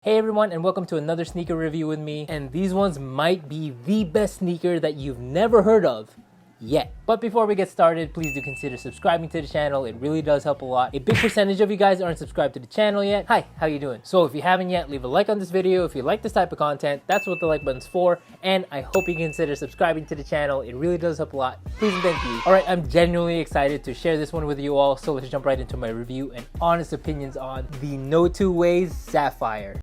Hey everyone, and welcome to another sneaker review with me. And these ones might be the best sneaker that you've never heard of yet. But before we get started, please do consider subscribing to the channel. It really does help a lot. A big percentage of you guys aren't subscribed to the channel yet. Hi, how you doing? So if you haven't yet, leave a like on this video. If you like this type of content, that's what the like button's for. And I hope you consider subscribing to the channel. It really does help a lot. Please and thank you. Alright, I'm genuinely excited to share this one with you all. So let's jump right into my review and honest opinions on the Notwoways Saphfire.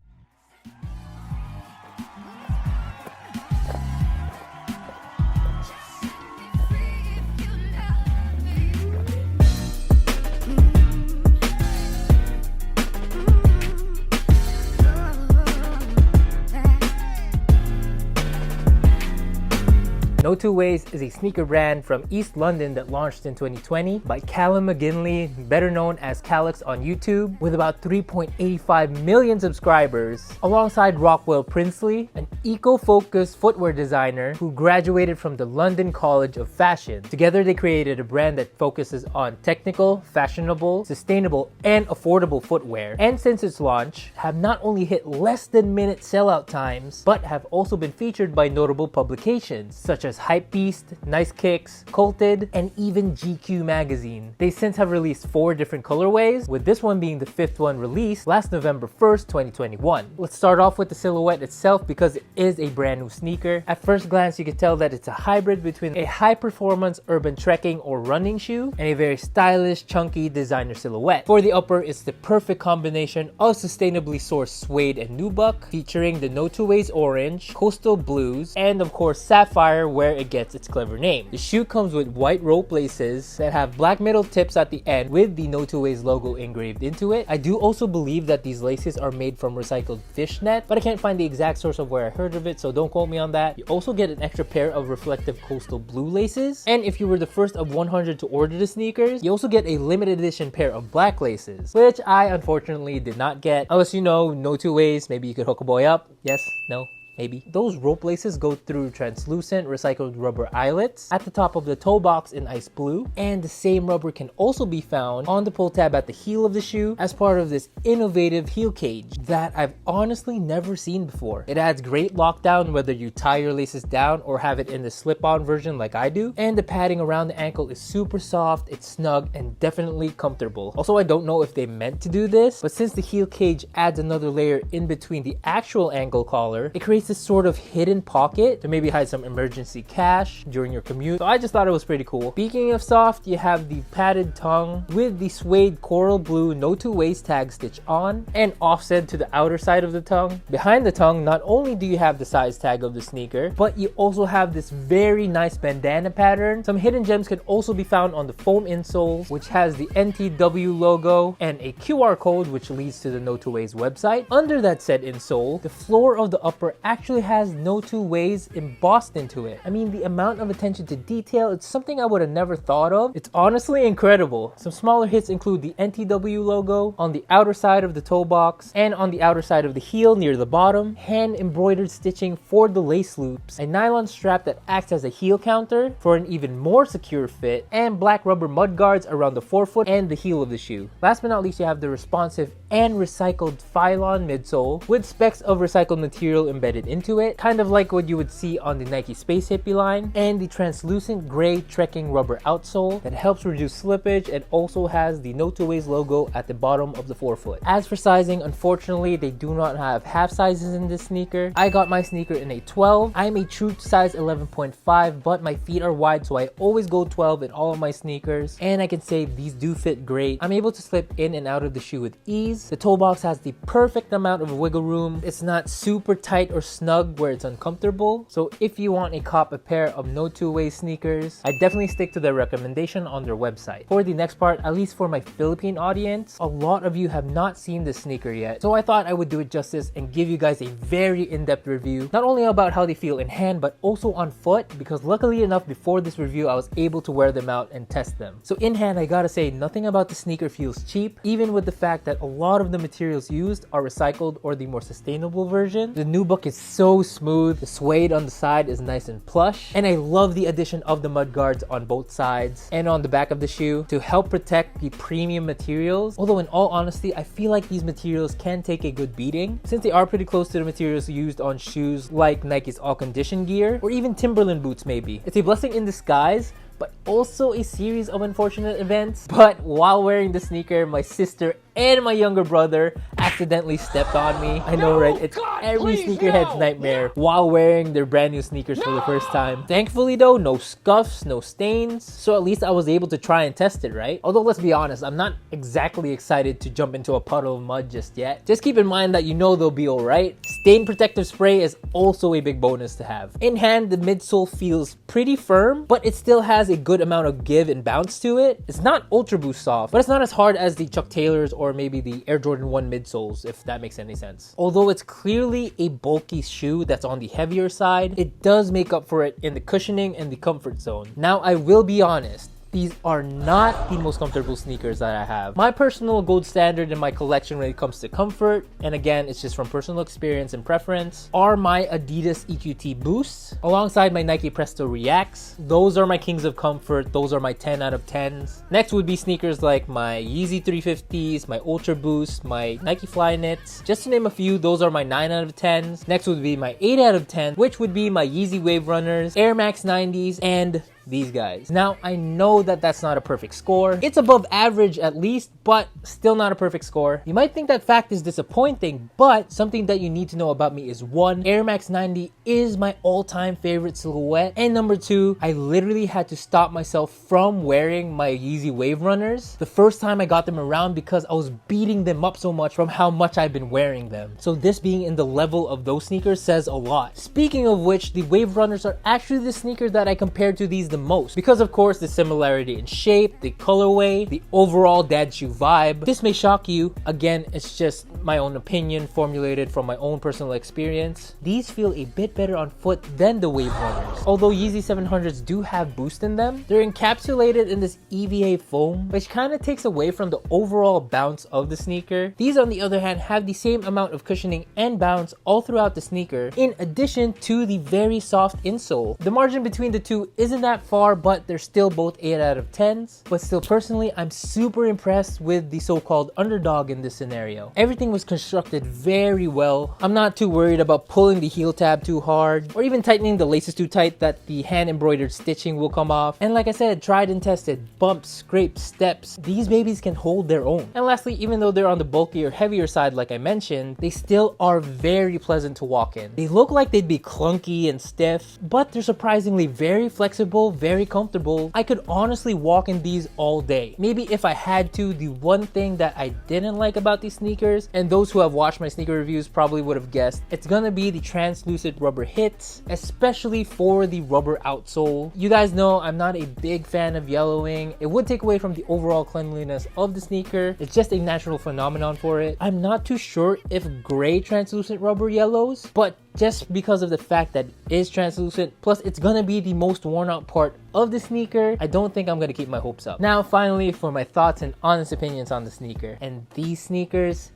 Notwoways is a sneaker brand from East London that launched in 2020 by Callum McGinley, better known as Callux on YouTube, with about 3.85 million subscribers, alongside Rockwell Princely, an eco-focused footwear designer who graduated from the London College of Fashion. Together they created a brand that focuses on technical, fashionable, sustainable, and affordable footwear, and since its launch have not only hit less than minute sellout times, but have also been featured by notable publications such as Hypebeast, Nice Kicks, Culted, and even GQ magazine. They since have released 4 different colorways, with this one being the 5th one released last November 1st, 2021. Let's start off with the silhouette itself because it is a brand new sneaker. At first glance, you can tell that it's a hybrid between a high-performance urban trekking or running shoe and a very stylish, chunky designer silhouette. For the upper, it's the perfect combination of sustainably sourced suede and nubuck, featuring the Notwoways orange, coastal blues, and of course Saphfire, where it gets its clever name. The shoe comes with white rope laces that have black metal tips at the end with the Notwoways logo engraved into it. I do also believe that these laces are made from recycled fishnet, but I can't find the exact source of where I heard of it, so don't quote me on that. You also get an extra pair of reflective coastal blue laces, and if you were the first of 100 to order the sneakers, you also get a limited edition pair of black laces, which I unfortunately did not get. Unless you know Notwoways, maybe you could hook a boy up. Yes? No? Maybe. Those rope laces go through translucent recycled rubber eyelets at the top of the toe box in ice blue, and the same rubber can also be found on the pull tab at the heel of the shoe as part of this innovative heel cage that I've honestly never seen before. It adds great lockdown whether you tie your laces down or have it in the slip-on version like I do, and the padding around the ankle is super soft, it's snug, and definitely comfortable. Also, I don't know if they meant to do this, but since the heel cage adds another layer in between the actual ankle collar, it creates this sort of hidden pocket to maybe hide some emergency cash during your commute. So I just thought it was pretty cool. Speaking of soft, you have the padded tongue with the suede coral blue Notwoways tag stitch on and offset to the outer side of the tongue. Behind the tongue, not only do you have the size tag of the sneaker, but you also have this very nice bandana pattern. Some hidden gems can also be found on the foam insole, which has the NTW logo and a QR code which leads to the Notwoways website. Under that said insole, the floor of the upper actually has Notwoways embossed into it. I mean, the amount of attention to detail, it's something I would have never thought of. It's honestly incredible. Some smaller hits include the NTW logo on the outer side of the toe box and on the outer side of the heel near the bottom, hand embroidered stitching for the lace loops, a nylon strap that acts as a heel counter for an even more secure fit, and black rubber mud guards around the forefoot and the heel of the shoe. Last but not least, you have the responsive and recycled Phylon midsole with specks of recycled material embedded into it, kind of like what you would see on the Nike Space Hippie line, and the translucent gray trekking rubber outsole that helps reduce slippage and also has the Notwoways logo at the bottom of the forefoot. As for sizing, unfortunately they do not have half sizes in this sneaker. I got my sneaker in a 12. I'm a true size 11.5, but my feet are wide, so I always go 12 in all of my sneakers, and I can say these do fit great. I'm able to slip in and out of the shoe with ease. The toe box has the perfect amount of wiggle room. It's not super tight or snug where it's uncomfortable. So if you want a pair of Notwoways sneakers, I definitely stick to their recommendation on their website. For the next part, at least for my Philippine audience, a lot of you have not seen this sneaker yet, so I thought I would do it justice and give you guys a very in-depth review, not only about how they feel in hand but also on foot, because luckily enough before this review I was able to wear them out and test them. So in hand, I gotta say nothing about the sneaker feels cheap, even with the fact that a lot of the materials used are recycled or the more sustainable version. The nubuck is is so smooth. The suede on the side is nice and plush. And I love the addition of the mud guards on both sides and on the back of the shoe to help protect the premium materials. Although in all honesty, I feel like these materials can take a good beating since they are pretty close to the materials used on shoes like Nike's All Condition gear or even Timberland boots maybe. It's a blessing in disguise, but also a series of unfortunate events. But while wearing the sneaker, my sister and my younger brother accidentally stepped on me. I know, right? It's every sneakerhead's nightmare while wearing their brand new sneakers for the first time. Thankfully though, no scuffs, no stains. So at least I was able to try and test it, right? Although let's be honest, I'm not exactly excited to jump into a puddle of mud just yet. Just keep in mind that you know they'll be alright. Stain protective spray is also a big bonus to have. In hand, the midsole feels pretty firm, but it still has a good amount of give and bounce to it. It's not ultra boost soft, but it's not as hard as the Chuck Taylors or maybe the Air Jordan 1 midsoles, if that makes any sense. Although it's clearly a bulky shoe that's on the heavier side, it does make up for it in the cushioning and the comfort zone. Now, I will be honest, these are not the most comfortable sneakers that I have. My personal gold standard in my collection when it comes to comfort, and again, it's just from personal experience and preference, are my Adidas EQT Boosts alongside my Nike Presto Reacts. Those are my kings of comfort. Those are my 10 out of 10s. Next would be sneakers like my Yeezy 350s, my Ultra Boost, my Nike Flyknits. Just to name a few, those are my 9 out of 10s. Next would be my 8 out of 10, which would be my Yeezy Wave Runners, Air Max 90s, and these guys. Now, I know that that's not a perfect score. It's above average at least, but still not a perfect score. You might think that fact is disappointing, but something that you need to know about me is 1, Air Max 90 is my all-time favorite silhouette, and number 2, I literally had to stop myself from wearing my Yeezy Wave Runners the first time I got them around because I was beating them up so much from how much I've been wearing them. So this being in the level of those sneakers says a lot. Speaking of which, the Wave Runners are actually the sneaker that I compared to these the most because of course the similarity in shape, the colorway, the overall dad shoe vibe. This may shock you. Again, it's just my own opinion formulated from my own personal experience. These feel a bit better on foot than the Wave Runners. Although Yeezy 700s do have boost in them, they're encapsulated in this EVA foam, which kind of takes away from the overall bounce of the sneaker. These on the other hand have the same amount of cushioning and bounce all throughout the sneaker, in addition to the very soft insole. The margin between the two isn't that far, but they're still both 8 out of 10s. But still, personally, I'm super impressed with the so-called underdog in this scenario. Everything was constructed very well. I'm not too worried about pulling the heel tab too hard or even tightening the laces too tight that the hand embroidered stitching will come off. And like I said, tried and tested, bumps, scrapes, steps, these babies can hold their own. And lastly, even though they're on the bulkier, heavier side like I mentioned, they still are very pleasant to walk in. They look like they'd be clunky and stiff, but they're surprisingly very flexible, very comfortable. I could honestly walk in these all day. Maybe if I had to, the one thing that I didn't like about these sneakers, and those who have watched my sneaker reviews probably would have guessed, it's gonna be the translucent rubber hits, especially for the rubber outsole. You guys know I'm not a big fan of yellowing. It would take away from the overall cleanliness of the sneaker. It's just a natural phenomenon for it. I'm not too sure if gray translucent rubber yellows, but just because of the fact that it is translucent, plus it's gonna be the most worn out part of the sneaker, I don't think I'm gonna keep my hopes up. Now finally, for my thoughts and honest opinions on the sneaker. And these sneakers,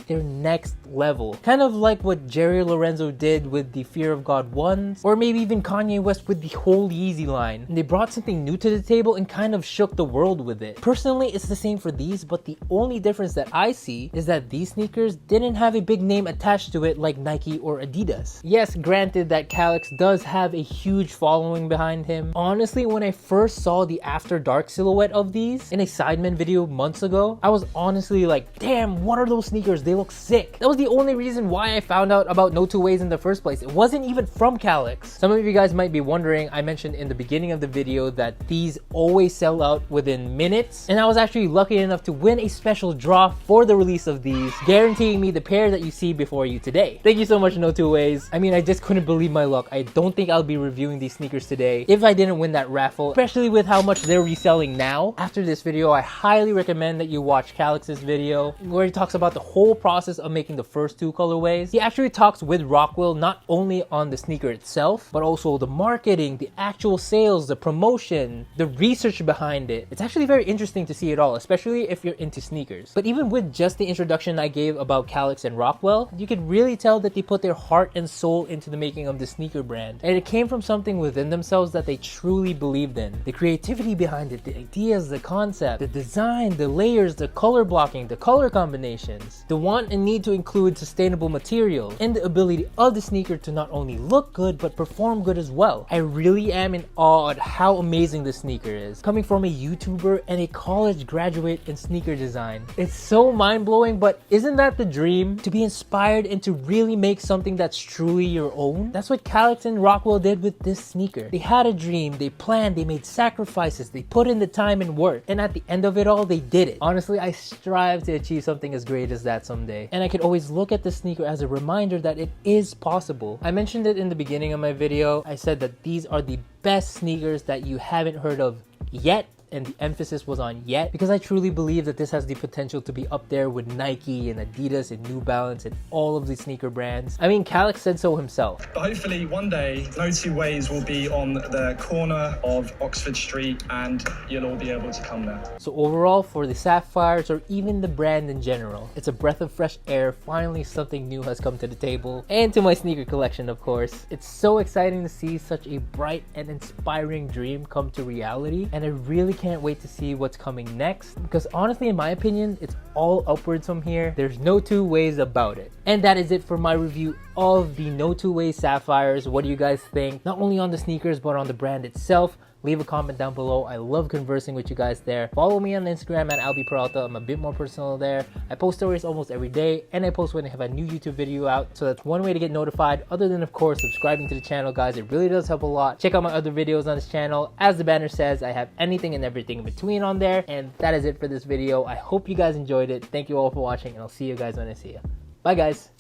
they're next level. Kind of like what Jerry Lorenzo did with the Fear of God 1s, or maybe even Kanye West with the whole Yeezy line. And they brought something new to the table and kind of shook the world with it. Personally, it's the same for these, but the only difference that I see is that these sneakers didn't have a big name attached to it like Nike or Adidas. Yes, granted that Callux does have a huge following behind him. Honestly, when I first saw the After Dark silhouette of these in a Sidemen video months ago, I was honestly like, damn, what are those sneakers? They look sick. That was the only reason why I found out about Notwoways in the first place. It wasn't even from Callux. Some of you guys might be wondering, I mentioned in the beginning of the video that these always sell out within minutes, and I was actually lucky enough to win a special draw for the release of these, guaranteeing me the pair that you see before you today. Thank you so much, Notwoways. I mean, I just couldn't believe my luck. I don't think I'll be reviewing these sneakers today if I didn't win that raffle, especially with how much they're reselling now. After this video, I highly recommend that you watch Callux's video where he talks about the whole process of making the first two colorways. He actually talks with Rockwell not only on the sneaker itself, but also the marketing, the actual sales, the promotion, the research behind it. It's actually very interesting to see it all, especially if you're into sneakers. But even with just the introduction I gave about Callux and Rockwell, you could really tell that they put their heart and soul into the making of the sneaker brand. And it came from something within themselves that they truly believed in. The creativity behind it, the ideas, the concept, the design, the layers, the color blocking, the color combinations, the want and need to include sustainable material, and the ability of the sneaker to not only look good but perform good as well. I really am in awe at how amazing this sneaker is, coming from a YouTuber and a college graduate in sneaker design. It's so mind-blowing, but isn't that the dream? To be inspired and to really make something that's truly your own? That's what Callux and Rockwell did with this sneaker. They had a dream, they planned, they made sacrifices, they put in the time and work, and at the end of it all, they did it. Honestly, I strive to achieve something as great as that someday, and I could always look at this sneaker as a reminder that it is possible. I mentioned it in the beginning of my video. I said that these are the best sneakers that you haven't heard of yet, and the emphasis was on yet, because I truly believe that this has the potential to be up there with Nike and Adidas and New Balance and all of the sneaker brands. I mean, Callux said so himself. But hopefully one day, No Two Ways will be on the corner of Oxford Street and you'll all be able to come there. So overall, for the Sapphires or even the brand in general, it's a breath of fresh air. Finally, something new has come to the table, and to my sneaker collection, of course. It's so exciting to see such a bright and inspiring dream come to reality, and I really can't wait to see what's coming next, because honestly, in my opinion, it's all upwards from here. There's no two ways about it. And that is it for my review of the No Two Ways Sapphires. What do you guys think? Not only on the sneakers, but on the brand itself. Leave a comment down below. I love conversing with you guys there. Follow me on Instagram at @albperalta. I'm a bit more personal there. I post stories almost every day, and I post when I have a new YouTube video out. So that's one way to get notified, other than, of course, subscribing to the channel, guys. It really does help a lot. Check out my other videos on this channel. As the banner says, I have anything and everything in between on there. And that is it for this video. I hope you guys enjoyed it. Thank you all for watching, and I'll see you guys when I see you. Bye, guys.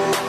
That's